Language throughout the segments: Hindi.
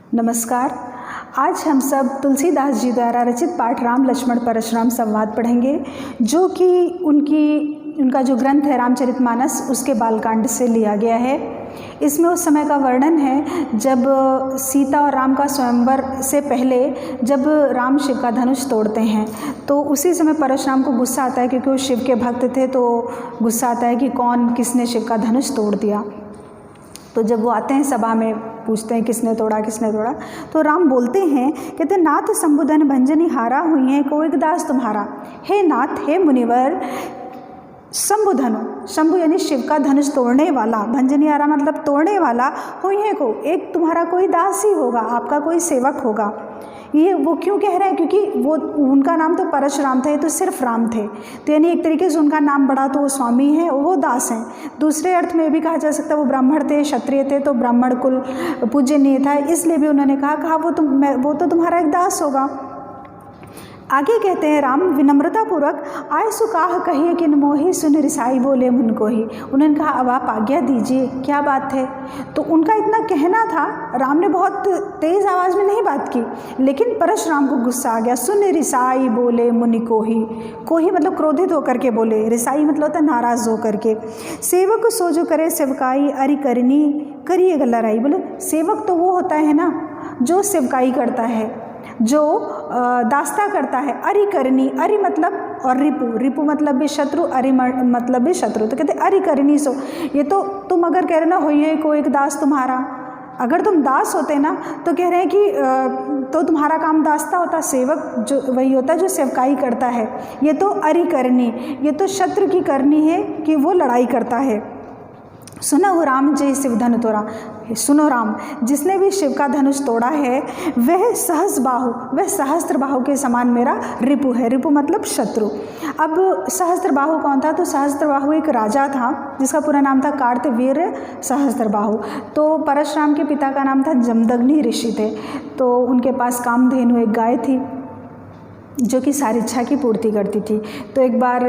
नमस्कार। आज हम सब तुलसीदास जी द्वारा रचित पाठ राम लक्ष्मण परशुराम संवाद पढ़ेंगे, जो कि उनका जो ग्रंथ है रामचरितमानस उसके बालकांड से लिया गया है। इसमें उस समय का वर्णन है जब सीता और राम का स्वयंवर से पहले जब राम शिव का धनुष तोड़ते हैं, तो उसी समय परशुराम को गुस्सा आता है, क्योंकि वो शिव के भक्त थे। तो गुस्सा आता है कि कौन किसने शिव का धनुष तोड़ दिया। तो जब वो आते हैं सभा में, पूछते हैं किसने तोड़ा, तो राम बोलते हैं, कहते नाथ शंभुधन भंजनी हारा हुई है को एक दास तुम्हारा। हे नाथ, हे मुनिवर, शंभुधनु, शंभु यानी शिव का धनुष तोड़ने वाला, भंजनी हारा मतलब तोड़ने वाला, हुई है को एक तुम्हारा कोई दास ही होगा, आपका कोई सेवक होगा। ये वो क्यों कह रहे हैं? क्योंकि वो उनका नाम तो परशुराम थे, तो सिर्फ राम थे, तो यानी एक तरीके से उनका नाम बड़ा, तो वो स्वामी है, वो दास हैं। दूसरे अर्थ में भी कहा जा सकता है वो ब्राह्मण थे, क्षत्रिय थे, तो ब्राह्मण कुल पूजनीय था, इसलिए भी उन्होंने कहा वो तो तुम्हारा एक दास होगा। आगे कहते हैं राम विनम्रता पूर्वक, आय सुकाह कहिए कि मोही सुन रिसाई बोले मुन को ही। उन्होंने कहा अब आप आज्ञा दीजिए, क्या बात है। तो उनका इतना कहना था, राम ने बहुत तेज़ आवाज़ में नहीं बात की, लेकिन परशुराम को गुस्सा आ गया। सुन रिसाई बोले मुनि को ही मतलब क्रोधित होकर के बोले, रिसाई मतलब होता है नाराज़ होकर के। सेवक सोजो करे सेवकाई अरि करनी करिए गलराई। बोले सेवक तो वो होता है ना जो सेवकाई करता है, जो दास्ता करता है। अरि करनी, अरि मतलब और रिपु मतलब भी शत्रु, अरि मतलब भी शत्रु। तो कहते अरि करनी सो, ये तो तुम अगर कह रहे ना हो ये को एक दास तुम्हारा, अगर तुम दास होते ना तो कह रहे हैं कि तो तुम्हारा काम दास्ता होता, सेवक जो वही होता है जो सेवकाई करता है। ये तो अरि करनी, ये तो शत्रु की करनी है कि वो लड़ाई करता है। सुनो राम जय शिव धनु तोड़ा, सुनो राम, जिसने भी शिव का धनुष तोड़ा है वह सहस्त्र बाहु के समान मेरा रिपु है। रिपु मतलब शत्रु। अब सहस्त्र बाहु कौन था? तो सहस्त्र बाहु एक राजा था जिसका पूरा नाम था कार्तवीर्य सहस्त्र बाहु। तो परशुराम के पिता का नाम था जमदग्नि ऋषि थे। तो उनके पास कामधेनु एक गाय थी जो कि सारी इच्छा की पूर्ति करती थी। तो एक बार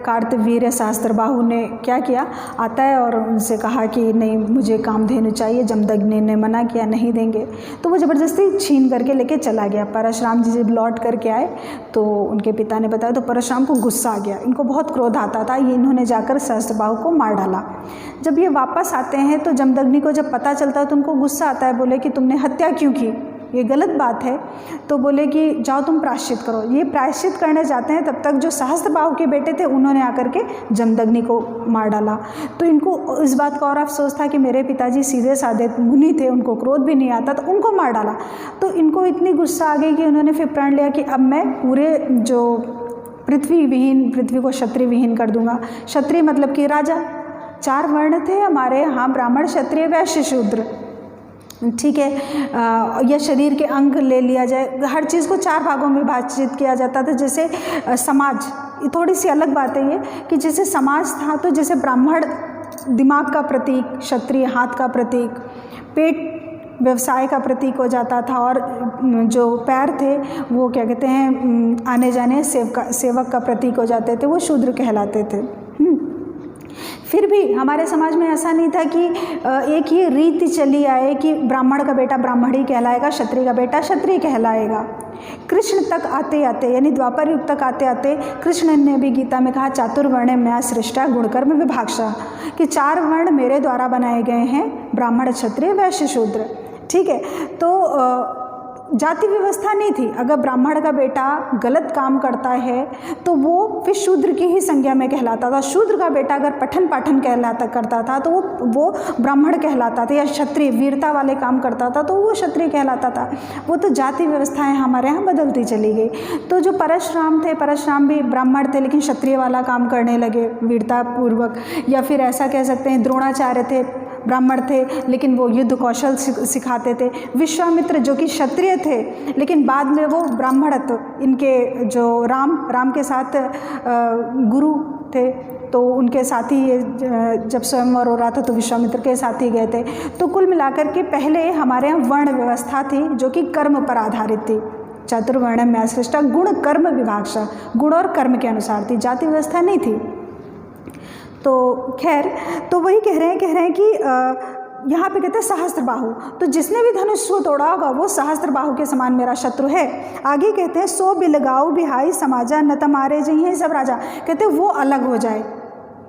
कार्तवीर्य सहस्त्रबाहु ने क्या किया, आता है और उनसे कहा कि नहीं मुझे कामधेनु चाहिए। जमदग्नि ने मना किया, नहीं देंगे। तो वो ज़बरदस्ती छीन करके लेके चला गया। परशुराम जी जब लौट करके आए तो उनके पिता ने बताया, तो परशुराम को गुस्सा आ गया, इनको बहुत क्रोध आता था। ये इन्होंने जाकर सहस्त्रबाहु को मार डाला। जब ये वापस आते हैं तो जमदग्नि को जब पता चलता है तो उनको गुस्सा आता है। बोले कि तुमने हत्या क्यों की, ये गलत बात है। तो बोले कि जाओ तुम प्रायश्चित करो। ये प्रायश्चित करने जाते हैं, तब तक जो सहस्त्रबाहु के बेटे थे उन्होंने आकर के जमदग्नि को मार डाला। तो इनको इस बात का और अफसोस था कि मेरे पिताजी सीधे साधे मुनि थे, उनको क्रोध भी नहीं आता, तो उनको मार डाला। तो इनको इतनी गुस्सा आ गई कि उन्होंने फिर प्रण लिया कि अब मैं पूरे जो पृथ्वी को क्षत्रिय विहीन कर दूंगा। क्षत्रिय मतलब कि राजा। 4 वर्ण थे हमारे यहाँ, ब्राह्मण, क्षत्रिय, वैश्य, शूद्र। ठीक है, या शरीर के अंग ले लिया जाए, हर चीज़ को 4 भागों में विभाजित किया जाता था। जैसे समाज, ये थोड़ी सी अलग बात है ये कि जैसे समाज था तो जैसे ब्राह्मण दिमाग का प्रतीक, क्षत्रिय हाथ का प्रतीक, पेट व्यवसाय का प्रतीक हो जाता था, और जो पैर थे वो क्या कहते हैं आने जाने सेवक का प्रतीक हो जाते थे, वो शूद्र कहलाते थे। फिर भी हमारे समाज में ऐसा नहीं था कि एक ही रीति चली आए कि ब्राह्मण का बेटा ब्राह्मण ही कहलाएगा, क्षत्रिय का बेटा क्षत्रिय कहलाएगा। कृष्ण तक आते आते यानी द्वापर युग तक आते आते कृष्ण ने भी गीता में कहा, चातुर्वर्ण मया सृष्टा गुणकर्म विभाक्षा, कि 4 वर्ण मेरे द्वारा बनाए गए हैं, ब्राह्मण, क्षत्रिय, वैश्य, शूद्र। ठीक है, तो जाति व्यवस्था नहीं थी। अगर ब्राह्मण का बेटा गलत काम करता है तो वो फिर शूद्र की ही संज्ञा में कहलाता था। शूद्र का बेटा अगर पठन पाठन करता था तो वो ब्राह्मण कहलाता था, या क्षत्रिय वीरता वाले काम करता था तो वो क्षत्रिय कहलाता था। वो तो जाति व्यवस्थाएं हमारे यहाँ बदलती चली गई। तो जो परशुराम थे, परशुराम भी ब्राह्मण थे लेकिन क्षत्रिय वाला काम करने लगे वीरता पूर्वक। या फिर ऐसा कह सकते हैं द्रोणाचार्य थे, ब्राह्मण थे लेकिन वो युद्ध कौशल सिखाते थे। विश्वामित्र जो कि क्षत्रिय थे लेकिन बाद में वो ब्राह्मणत्व, इनके जो राम के साथ गुरु थे, तो उनके साथ ही ये जब स्वयंवर हो रहा था तो विश्वामित्र के साथ ही गए थे। तो कुल मिलाकर के पहले हमारे यहाँ वर्ण व्यवस्था थी जो कि कर्म पर आधारित थी। चातुर्वर्ण मया सृष्टा गुण कर्म विभाक्षा, गुण और कर्म के अनुसार थी, जाति व्यवस्था नहीं थी। तो खैर, तो वही कह रहे हैं कि यहाँ पे कहते हैं सहस्त्रबाहु, तो जिसने भी धनुष को तोड़ा होगा वो सहस्त्रबाहु के समान मेरा शत्रु है। आगे कहते हैं सो बिलगाऊ बिहाई समाजा न तमारे जही सब राजा, कहते वो अलग हो जाए,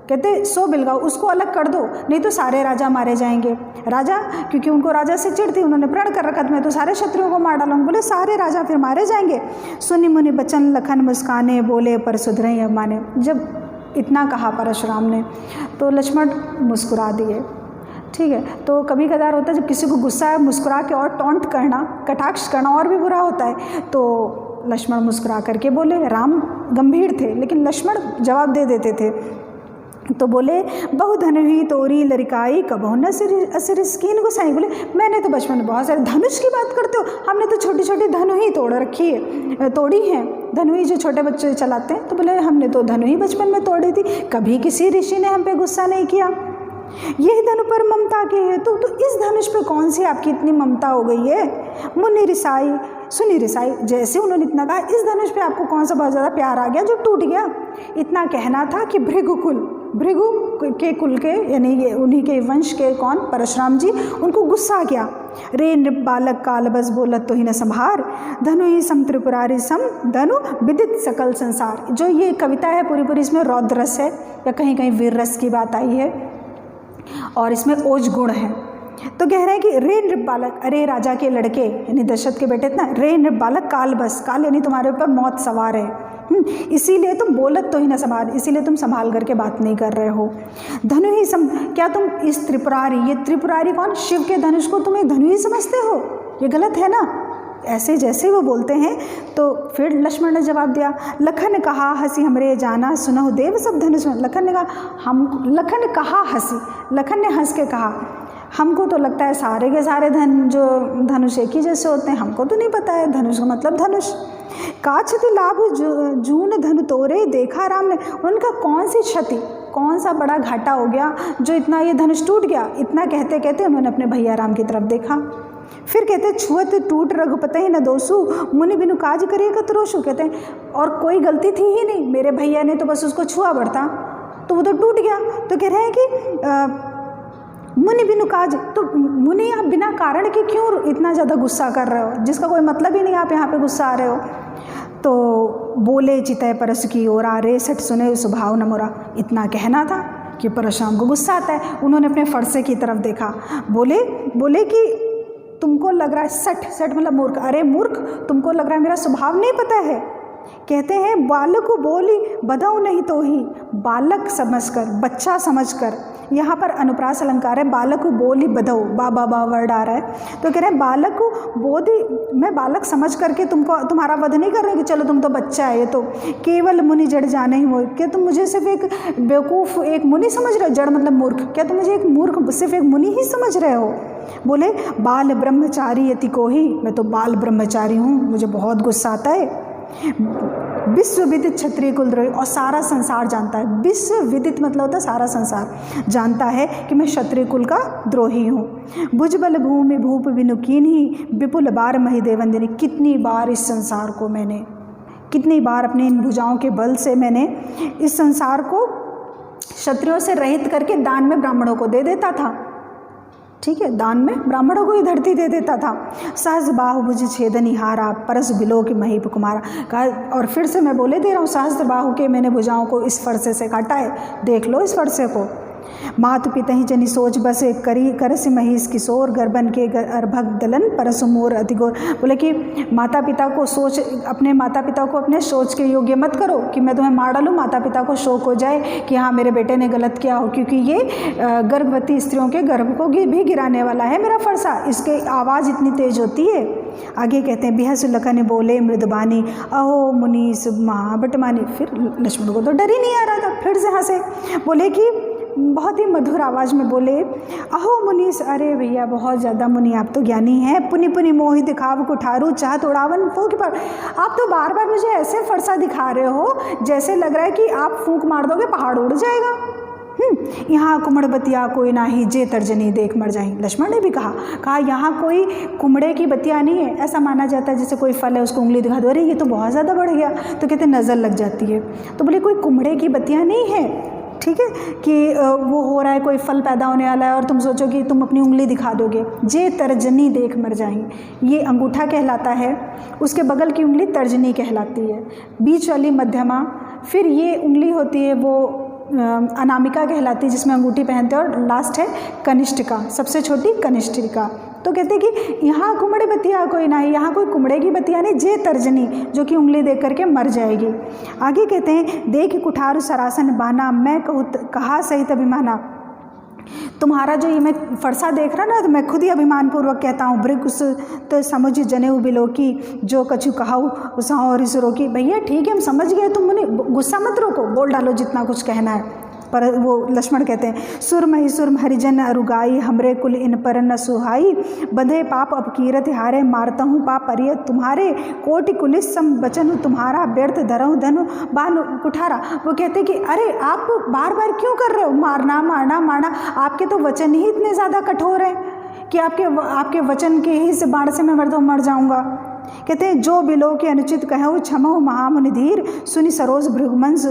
कहते सो बिलगाऊ उसको अलग कर दो, नहीं तो सारे राजा मारे जाएंगे। राजा क्योंकि उनको राजा से चिढ़ थी, उन्होंने प्रण कर रखा था मैं तो सारे शत्रुओं को मार डालूंगा, बोले सारे राजा फिर मारे जाएंगे। सुनि मुनि बचन लखन मुस्काने बोले पर सुधरे अब माने। जब इतना कहा परशुराम ने तो लक्ष्मण मुस्कुरा दिए। ठीक है, तो कभी कदार होता है जब किसी को गुस्सा है मुस्कुरा के और टॉन्ट करना, कटाक्ष करना और भी बुरा होता है। तो लक्ष्मण मुस्कुरा करके बोले, राम गंभीर थे लेकिन लक्ष्मण जवाब दे देते थे। तो बोले बहु धनु ही तोरी लड़काई कबहु न असर स्कीन गुसाई, बोले मैंने तो बचपन में बहुत सारे, धनुष की बात करते हो, हमने तो छोटी छोटी धनु ही तोड़ रखी है, तोड़ी है धनु ही जो छोटे बच्चे चलाते हैं। तो बोले हमने तो धनु ही बचपन में तोड़ी थी, कभी किसी ऋषि ने हम पे गुस्सा नहीं किया। यही धनु पर ममता के है तो इस धनुष पे कौन सी आपकी इतनी ममता हो गई है। मुनि रिसाई सुनी रिसाई, जैसे उन्होंने इतना कहा इस धनुष पे आपको कौन सा बहुत ज़्यादा प्यार आ गया जो टूट गया। इतना कहना था कि भृगु के कुल के यानी ये उन्हीं के वंश के कौन परशुराम जी, उनको गुस्सा आ गया। रे नृप बालक काल बस बोलत तो ही न संभार, धनु ही सम त्रिपुरारी सम धनु विदित सकल संसार। जो ये कविता है पूरी इसमें रौद्र रस है या कहीं कहीं वीर रस की बात आई है और इसमें ओज गुण है। तो कह रहे हैं कि रे नृप बालक, अरे राजा के लड़के यानी दशरथ के बेटे ना, रे नृप बालक काल बस, काल यानी तुम्हारे ऊपर मौत सवार है, इसीलिए तुम बोलत तो ही न संभाल, इसीलिए तुम संभाल करके बात नहीं कर रहे हो। धनु ही क्या तुम इस त्रिपुरारी, ये त्रिपुरारी कौन, शिव के धनुष को तुम एक धनु ही समझते हो, ये गलत है ना। ऐसे जैसे वो बोलते हैं तो फिर लक्ष्मण ने जवाब दिया, लखन ने कहा हंसी हमरे जाना सुनहु देव सब धनुष। लखन ने कहा हंसी, लखन ने हंस के कहा हमको तो लगता है सारे के सारे जो धनुष एक ही जैसे होते हैं, हमको तो नहीं पता है धनुष का मतलब धनुष। काछति लाभ जून धनु तोरे देखा राम ने, उनका कौन सी क्षति, कौन सा बड़ा घाटा हो गया जो इतना ये धनुष टूट गया। इतना कहते कहते उन्होंने अपने भैया राम की तरफ देखा। फिर कहते छुअत टूट रघुपति ही न दोषु मुनि बिनु काज करिए कतरोषु, कहते हैं और कोई गलती थी ही नहीं, मेरे भैया ने तो बस उसको छुआ बढ़ता तो वो तो टूट गया। तो कह रहे हैं कि मुनि बिनु काज, तो मुनि आप बिना कारण के क्यों इतना ज़्यादा गुस्सा कर रहे हो, जिसका कोई मतलब ही नहीं, आप यहाँ पे गुस्सा आ रहे हो। तो बोले चितय परस की ओर आ रे सठ सुने स्वभाव न मोरा, इतना कहना था कि परशुराम को गुस्सा आता है। उन्होंने अपने फरसे की तरफ देखा, बोले कि तुमको लग रहा है, सठ मतलब मूर्ख, अरे मूर्ख तुमको लग रहा है मेरा स्वभाव नहीं पता है। कहते हैं बालक को बोली बधाऊ नहीं तो ही, बालक समझकर, बच्चा समझकर, यहाँ पर अनुप्रास अलंकार है, बालक को बोली बधाऊ, बा वर्ड आ रहा है। तो कह रहे हैं बालक को बोधी, मैं बालक समझ करके तुमको तुम्हारा वध नहीं कर रहे कि चलो तुम तो बच्चा है, ये तो केवल मुनि जड़ जाने ही हो, क्या तुम मुझे सिर्फ एक बेवकूफ़ एक मुनि समझ रहे हो, जड़ मतलब मूर्ख, क्या तुम मुझे एक मूर्ख सिर्फ एक मुनि ही समझ रहे हो। बोले बाल ब्रह्मचारी यति को ही, मैं तो बाल ब्रह्मचारी हूँ, मुझे बहुत गुस्सा आता है। विश्व विदित क्षत्रिय कुलद्रोही, और सारा संसार जानता है, विश्व विदित मतलब होता है सारा संसार जानता है कि मैं क्षत्रिय कुल का द्रोही हूँ। भुजबल भूमि भूप बिनु कीन्ही विपुल बार मही देवंदिनी, कितनी बार इस संसार को मैंने, कितनी बार अपनी इन भुजाओं के बल से मैंने इस संसार को क्षत्रियों से रहित करके दान में ब्राह्मणों को दे देता था। ठीक है, दान में ब्राह्मणों को ही धरती दे देता था। सहज बाहुभुज छेदनी हारा परस बिलो की महीप कुमारा, कहा और फिर से मैं बोले दे रहा हूँ, सहस्त्र बाहु के मैंने भुजाओं को इस फरसे से काटा है, देख लो इस फरसे को। मातु पिता ही जनी सोच बसे करी करस महिष किशोर गर्भन के अर्भक दलन परसु मोर अतिगोर। बोले कि माता पिता को सोच, अपने माता पिता को अपने सोच के योग्य मत करो कि मैं तुम्हें मार डालूँ, माता पिता को शोक हो जाए कि हाँ मेरे बेटे ने गलत किया हो, क्योंकि ये गर्भवती स्त्रियों के गर्भ को भी गिराने वाला है मेरा फरसा, इसकी आवाज़ इतनी तेज होती है। आगे कहते हैं बिहस लखन बोले मृदबानी अहो मुनि महाबटमानी। फिर लक्ष्मण को तो डर ही नहीं आ रहा था, फिर से हंसे, बोले कि बहुत ही मधुर आवाज़ में बोले अहो मुनीस, अरे भैया बहुत ज़्यादा मुनि आप तो ज्ञानी हैं, पुनि पुनि मोहि दिखाव कुठारू चाहत उड़ावन फूक पर। आप तो बार बार मुझे ऐसे फरसा दिखा रहे हो जैसे लग रहा है कि आप फूंक मार दोगे पहाड़ उड़ जाएगा। यहाँ कुमड़ बतिया कोई ना ही जे तर्जनी देख मर जाए। लक्ष्मण ने भी कहा यहाँ कोई कुमड़े की बतिया नहीं है, ऐसा माना जाता है जैसे कोई फल है उसको उंगली दिखा दो, अरे ये तो बहुत ज़्यादा बढ़ गया, तो कहते नज़र लग जाती है। तो बोले कोई कुमड़े की बतिया नहीं है, ठीक है, कि वो हो रहा है, कोई फल पैदा होने वाला है और तुम सोचो कि तुम अपनी उंगली दिखा दोगे, जे तर्जनी देख मर जाही, ये अंगूठा कहलाता है, उसके बगल की उंगली तर्जनी कहलाती है, बीच वाली मध्यमा, फिर ये उंगली होती है वो अनामिका कहलाती है जिसमें अंगूठी पहनते हैं, और लास्ट है कनिष्ठिका, सबसे छोटी कनिष्ठिका। तो कहते हैं कि यहाँ कुमड़े बतिया कोई ना, यहाँ कोई कुमड़े की बतिया नहीं, जे तर्जनी, जो कि उंगली देख करके मर जाएगी। आगे कहते हैं देख कुठार सरासन बाना, मैं कहा सहित अभिमाना, तुम्हारा जो ये मैं फरसा देख रहा ना, तो मैं खुद ही अभिमान पूर्वक कहता हूँ, भृग उस तो समझ जनेऊ बिलोकी, जो कछु कहाऊ उस और इस रोकी। भैया ठीक है, हम समझ गए, तुम मुझे गुस्सा मत रोको, बोल डालो जितना कुछ कहना है। पर वो लक्ष्मण कहते हैं सुरमहि सुरम हरिजन अरुगाई, हमरे कुल इन पर न सुहाई, बंधे पाप अपकीरत हारे, मारता हूँ पाप परिय तुम्हारे, कोटि कुलिस सम बचन तुम्हारा, व्यर्थ धरऊँ धनु बानु कुठारा। वो कहते कि अरे आप बार बार क्यों कर रहे हो, मारना मारना मारना, आपके तो वचन ही इतने ज़्यादा कठोर हैं कि आपके वचन के ही से बाढ़ से मैं मर जाऊँगा। कहते हैं जो बिलो के अनुचित कहो, क्षमो महामुनि धीर, सुनि सरोज भृगुवंश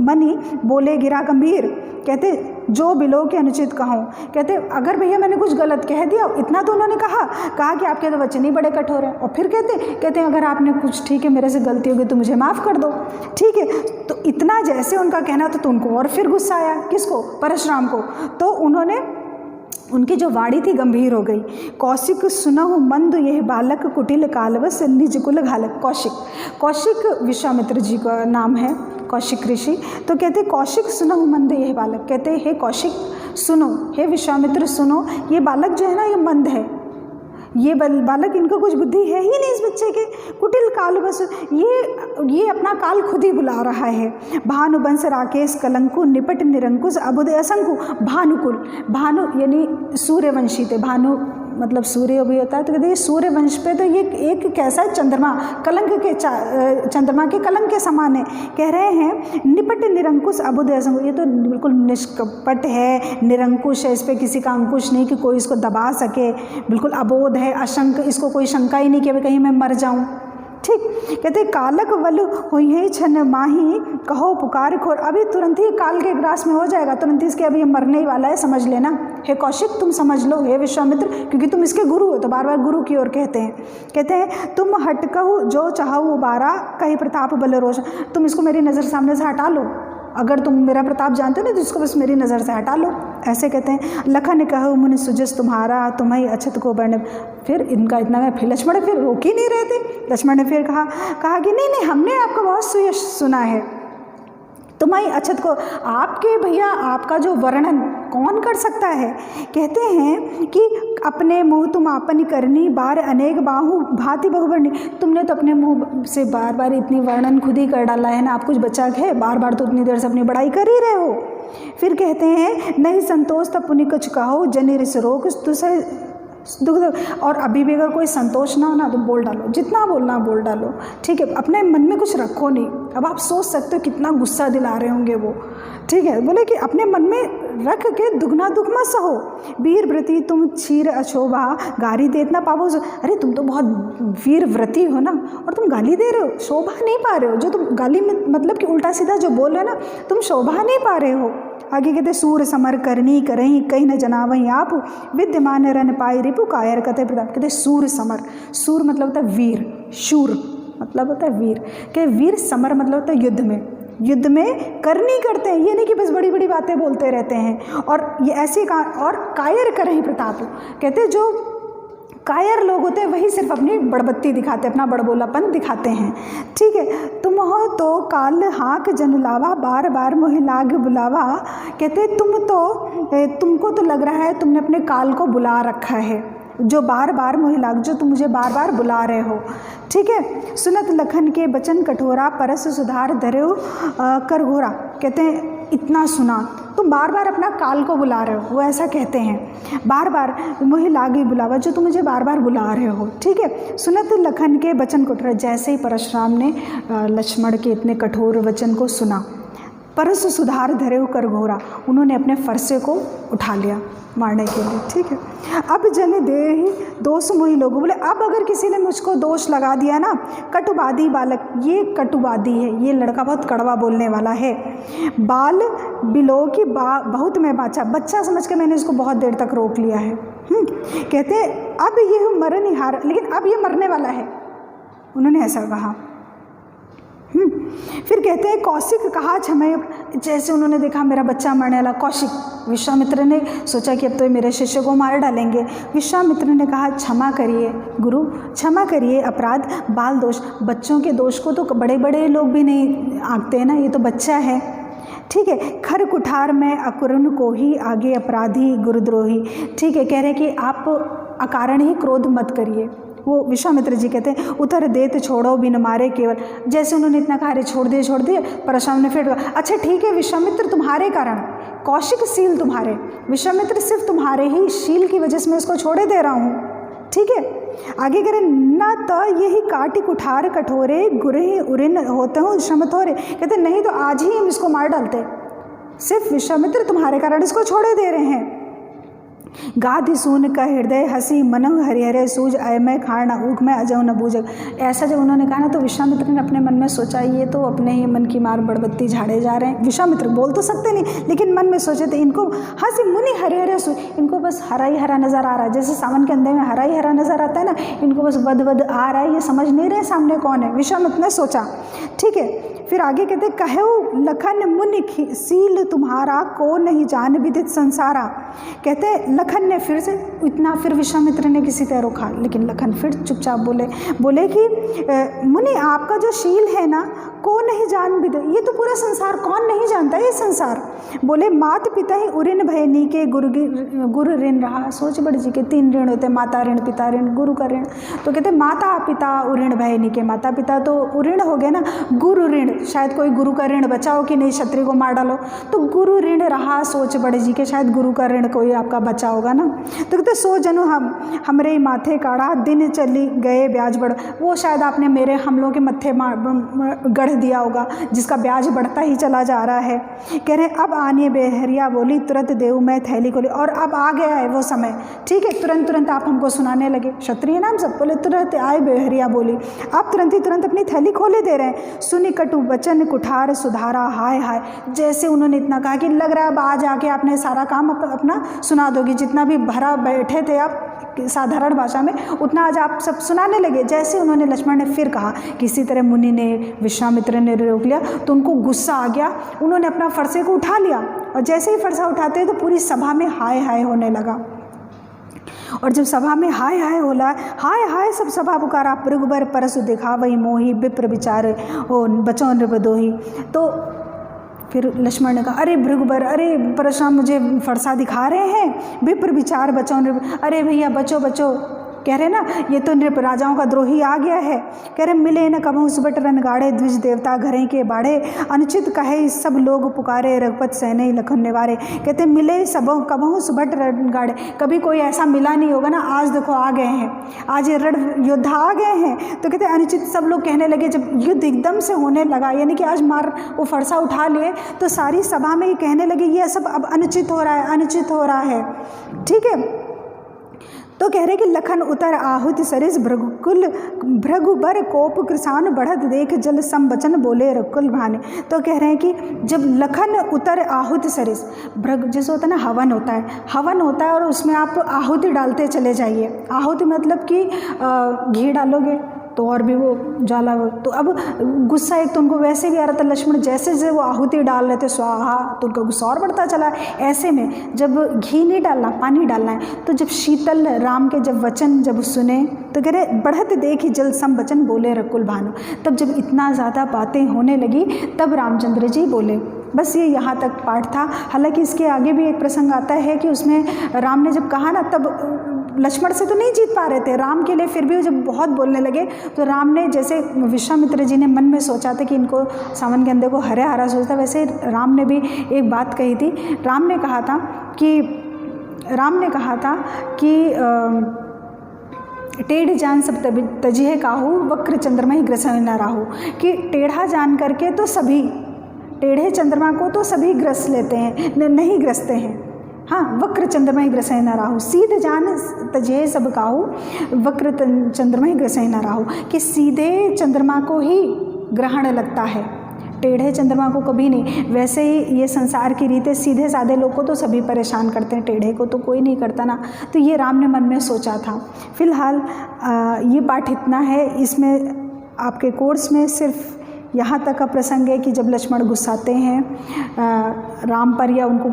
मनि बोले गिरा गंभीर। कहते जो बिलो के अनुचित कहो, कहते अगर भैया मैंने कुछ गलत कह दिया, इतना तो उन्होंने कहा कि आपके तो वचन ही बड़े कठोर हैं, और फिर कहते हैं अगर आपने कुछ ठीक है मेरे से गलती होगी तो मुझे माफ़ कर दो, ठीक है। तो इतना जैसे उनका कहना था तो उनको और फिर गुस्सा आया, किसको, परशुराम को। तो उन्होंने, उनकी जो वाणी थी गंभीर हो गई। कौशिक सुनहु मंद यह बालक, कुटिल कालवस निज कुल घालक। कौशिक विश्वामित्र जी का नाम है, कौशिक ऋषि। तो कहते कौशिक सुनहु मंद यह बालक, कहते हे कौशिक सुनो, हे विश्वामित्र सुनो, ये बालक जो है ना ये मंद है, ये बालक, इनका कुछ बुद्धि है ही नहीं इस बच्चे के। कुटिल काल बस, ये अपना काल खुद ही बुला रहा है। भानुवंश राकेश कलंकु, निपट निरंकुश अबुद असंकु। भानुकुल, भानु यानी सूर्यवंशी थे, भानु मतलब सूर्य भी होता है। तो कहते हैं सूर्यवंश पे तो ये एक कैसा चंद्रमा, कलंक के चंद्रमा के कलंक के समान है। कह रहे हैं निपट निरंकुश अबुद असंकु, ये तो बिल्कुल निष्कपट है, निरंकुश है, इस पर किसी का अंकुश नहीं कि कोई इसको दबा सके, बिल्कुल अबोध है, अशंक, इसको कोई शंका ही नहीं कि कहीं मैं मर जाऊं। ठीक, कहते कालक वल हुई है छन माही, कहो पुकार खोर। अभी तुरंत ही काल के ग्रास में हो जाएगा, तुरंत ही इसके अभी मरने ही वाला है, समझ लेना। हे कौशिक तुम समझ लो, हे विश्वामित्र, क्योंकि तुम इसके गुरु हो, तो बार बार गुरु की ओर कहते हैं तुम हट कहू जो चाहो उबारा, कही प्रताप बल रोष। तुम इसको मेरी नज़र सामने से हटा लो, अगर तुम मेरा प्रताप जानते हो ना तो इसको बस मेरी नज़र से हटा लो, ऐसे कहते हैं। लखन कहो मुनि सुजस तुम्हारा, तुम्हें अछत को बर्ण। फिर इनका इतना, फिर लक्ष्मण फिर रोक ही नहीं रहे थे। लक्ष्मण ने फिर कहा कि नहीं, हमने आपका बहुत सुयश सुना है, तुम्हारी अछत को, आपके भैया आपका जो वर्णन कौन कर सकता है। कहते हैं कि अपने मुँह तुम आपन करनी, बार अनेक बाहु भांति बहुवर्णी। तुमने तो अपने मुँह से बार बार इतनी वर्णन खुद ही कर डाला है ना, आप कुछ बचा है, बार बार तो उतनी देर से अपनी बड़ाई कर ही रहे हो। फिर कहते हैं नहीं संतोष तब पुनि कुछ कहो, जनि रिस रोग तुझे दुख। और अभी भी अगर कोई संतोष ना हो ना तो बोल डालो, जितना बोलना बोल डालो, ठीक है, अपने मन में कुछ रखो नहीं। अब आप सोच सकते हो कितना गुस्सा दिला रहे होंगे वो, ठीक है। बोले कि अपने मन में रख के दुगना दुख मत सहो। वीर व्रती तुम क्षीर अशोभा, गाली दे इतना पावो। अरे तुम तो बहुत वीर व्रती हो ना, और तुम गाली दे रहे हो, शोभा नहीं पा रहे हो। जो तुम गाली में मतलब कि उल्टा सीधा जो बोल रहे हो ना, तुम शोभा नहीं पा रहे हो। आगे कहते सूर समर करनी करही, कहीं न जनावही आप, विद्यमान रन पाई रिपु कायर कते प्रताप। कहते सूर समर, सूर मतलब होता है वीर, शूर मतलब होता है वीर, कि वीर समर मतलब होता है युद्ध में करनी करते हैं, ये नहीं कि बस बड़ी बड़ी बातें बोलते रहते हैं। और ये ऐसे और कायर करही प्रताप, कहते जो कायर लोग होते हैं वही सिर्फ अपनी बड़बत्ती दिखाते, अपना बड़बोलापन दिखाते हैं, ठीक है। तुम हो तो काल हाक जनुलावा, बार बार मोहि लाग बुलावा। कहते तुमको तो लग रहा है तुमने अपने काल को बुला रखा है, जो बार बार मोहि लाग, जो तुम मुझे बार बार बुला रहे हो, ठीक है। सुनत लखन के बचन कठोरा, परस सुधार धर्यो कर घोरा। कहते हैं इतना सुना, तुम बार बार अपना काल को बुला रहे हो, वो ऐसा कहते हैं, बार बार मोहि लागी बुलावा, जो तुम मुझे बार बार बुला रहे हो, ठीक है। सुनत लखन के वचन कठोर, जैसे ही परशुराम ने लक्ष्मण के इतने कठोर वचन को सुना, परसु सुधार धरे कर घोरा, उन्होंने अपने फरसे को उठा लिया मारने के लिए। ठीक है, अब जन दे ही दोष मोही लोगों, बोले अब अगर किसी ने मुझको दोष लगा दिया ना, कटुवादी बालक, ये कटुवादी है, ये लड़का बहुत कड़वा बोलने वाला है। बाल बिलो की बहुत मैं बच्चा समझ के मैंने इसको बहुत देर तक रोक लिया है। कहते अब ये मरण ही हार, लेकिन अब ये मरने वाला है, उन्होंने ऐसा कहा। फिर कहते हैं कौशिक कहा क्षमय, जैसे उन्होंने देखा मेरा बच्चा मरने वाला, कौशिक, विश्वामित्र ने सोचा कि अब तो ये मेरे शिष्य को मार डालेंगे। विश्वामित्र ने कहा क्षमा करिए गुरु, क्षमा करिए, अपराध बाल दोष, बच्चों के दोष को तो बड़े बड़े लोग भी नहीं आंकते हैं ना, ये तो बच्चा है। ठीक है, खर कुठार में अकुरुन को ही आगे अपराधी गुरुद्रोही। ठीक है, कह रहे कि आप अकारण ही क्रोध मत करिए। वो विश्वामित्र जी कहते हैं उतर देत छोड़ो बिन मारे केवल, जैसे उन्होंने इतना कहा अरे छोड़ दिए, परशुराम ने फिर अच्छा ठीक है विश्वामित्र तुम्हारे कारण, कौशिक शील तुम्हारे, विश्वामित्र सिर्फ तुम्हारे ही शील की वजह से मैं इसको छोड़े दे रहा हूँ। ठीक है, आगे कह रहे न तो यही काटी कुठार कठोरे गुरहि उरिन होते हो श्रम थोरे, कहते नहीं तो आज ही हम इसको मार डालते, सिर्फ विश्वामित्र तुम्हारे कारण इसको छोड़े दे रहे हैं। गाधि सून का हृदय हंसी मनहु हरिहरे सूझ अय मैं खाण न ऊख में अजऊ न बूझ। ऐसा जब उन्होंने कहा ना तो विश्वामित्र ने अपने मन में सोचा ये तो अपने ही मन की मार बड़बत्ती झाड़े जा रहे हैं। विश्वामित्र बोल तो सकते नहीं, लेकिन मन में सोचे थे इनको हंसी मुनि हरिहरे सूझ, इनको बस हरा ही हरा नज़र आ रहा है, जैसे सावन के अंदर में हरा ही हरा नज़र आता है ना, इनको बस वध वध आ रहा है, ये समझ नहीं रहे सामने कौन है। विश्वामित्र ने सोचा। ठीक है, फिर आगे कहते कहो लखन मुनि सील तुम्हारा को नहीं जान विदित संसारा। कहते लखन ने फिर से इतना, फिर विश्वामित्र ने किसी तरह रोका, लेकिन लखन फिर चुपचाप बोले कि मुनि आपका जो शील है ना को नहीं जान विद, ये तो पूरा संसार कौन नहीं जानता ये संसार। बोले मात पिता ही उऋण भयनी के गुरु ऋण रहा। सोच बड़े जी के 3 ऋण होते, माता ऋण, पिता ऋण, गुरु का ऋण। तो कहते माता पिता उऋण भयनी के, माता पिता तो उऋण हो गए ना, गुरु ऋण, शायद कोई गुरु का ऋण बचा हो कि नहीं क्षत्रिय को मार डालो, तो गुरु ऋण रहा। सोच बड़े जी के शायद गुरु का ऋण कोई आपका बचा होगा ना। तो कहते सो जनु हमरे माथे काढ़ा दिन चली गए ब्याज बढ़, वो शायद आपने मेरे हम लोगों के मत्थे गढ़ दिया होगा जिसका ब्याज बढ़ता ही चला जा रहा है। कह रहे अब आने बेहरिया बोली तुरंत देव मैं थैली खोली, और अब आ गया है वो समय। ठीक है, तुरंत आप हमको सुनाने लगे, क्षत्रिय नाम सब बोले तुरंत आए बेहरिया बोली, आप तुरंत ही तुरंत अपनी थैली खोले दे रहे हैं। सुनी कटु वचन कुठार सुधारा हाय हाय, जैसे उन्होंने इतना कहा कि लग रहा है अब आज आके आपने सारा काम अपना सुना दोगी, जितना भी भरा बैठे थे आप साधारण भाषा में उतना आज आप सब सुनाने लगे। जैसे उन्होंने लक्ष्मण ने फिर कहा, किसी तरह मुनि ने विश्वामित्र ने रोक लिया, तो उनको गुस्सा आ गया, उन्होंने अपना फरसे को उठा लिया, और जैसे ही फरसा उठाते हैं तो पूरी सभा में हाय हाय होने लगा। और जब सभा में हाय हाय होला, हाय हाय सब सभा पुकारा, भृगुबर परसु दिखा वही मोही विप्र विचार हो बचो नृपदोही। तो फिर लक्ष्मण ने कहा अरे भृगुबर, अरे परशुराम मुझे फरसा दिखा रहे हैं, विप्र विचार बचो नृप, अरे भैया बचो बचो, कह रहे ना ये तो नृप राजाओं का द्रोही आ गया है। कह रहे मिले न कबहू सुबट रन गाड़े, द्विज देवता घरें के बाढ़े, अनुचित कहे सब लोग पुकारे, रघुपत सहने लखन निवारे। कहते मिले सब कबहू सुबट रन गाड़े, कभी कोई ऐसा मिला नहीं होगा ना, आज देखो आ गए हैं, आज ये रण योद्धा आ गए हैं। तो कहते अनुचित सब लोग कहने लगे, जब युद्ध एकदम से होने लगा, यानी कि आज मार वो फरसा उठा लिए, तो सारी सभा में ये कहने लगे ये सब अब अनुचित हो रहा है, अनुचित हो रहा है। ठीक है, तो कह रहे कि लखन उतर आहुत सरिस भृगुबर कोप कृसान बढ़त देख जल संबचन बोले रकुल भाने। तो कह रहे हैं कि जब लखन उतर आहुत सरिस, भृग जैसे होता है ना हवन होता है, हवन होता है और उसमें आप आहुति डालते चले जाइए। आहुति मतलब कि घी डालोगे तो और भी वो ज्वाला, तो अब गुस्सा एक तो उनको वैसे भी आ रहा था, लक्ष्मण जैसे जैसे वो आहुति डाल रहे थे स्वाहा, तो उनका गुस्सा और बढ़ता चला। ऐसे में जब घी नहीं डालना, पानी डालना है, तो जब शीतल राम के जब वचन जब सुने तो कह रहे बढ़त देखी जल सम वचन बोले रकुल भानु। तब जब इतना ज़्यादा बातें होने लगी तब रामचंद्र जी बोले। बस ये यहाँ तक पाठ था। हालांकि इसके आगे भी एक प्रसंग आता है कि उसमें राम ने जब कहा ना, तब लक्ष्मण से तो नहीं जीत पा रहे थे, राम के लिए फिर भी जब बहुत बोलने लगे तो राम ने, जैसे विश्वामित्र जी ने मन में सोचा था कि इनको सावन के अंदर को हरे हरा सोचता, वैसे राम ने भी एक बात कही थी। राम ने कहा था कि टेढ़ जान सब तजिहे काहू वक्र चंद्रमा ही ग्रसन न राहू, कि टेढ़ा जान करके तो सभी, टेढ़े चंद्रमा को तो सभी ग्रस लेते हैं, नहीं ग्रसते हैं। हाँ, वक्र चंद्रमा ही ग्रसै न राहु, सीधे जान तजे सब काहू, वक्र चंद्रमा ही ग्रसै न राहु, कि सीधे चंद्रमा को ही ग्रहण लगता है, टेढ़े चंद्रमा को कभी नहीं। वैसे ही ये संसार की रीत है, सीधे साधे लोग को तो सभी परेशान करते हैं, टेढ़े को तो कोई नहीं करता ना। तो ये राम ने मन में सोचा था। फिलहाल ये पाठ इतना है, इसमें आपके कोर्स में सिर्फ यहाँ तक का प्रसंग है कि जब लक्ष्मण गुस्साते हैं राम पर या उनको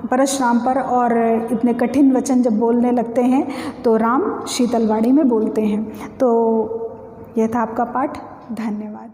परशुराम पर और इतने कठिन वचन जब बोलने लगते हैं तो राम शीतलवाड़ी में बोलते हैं। तो यह था आपका पाठ। धन्यवाद।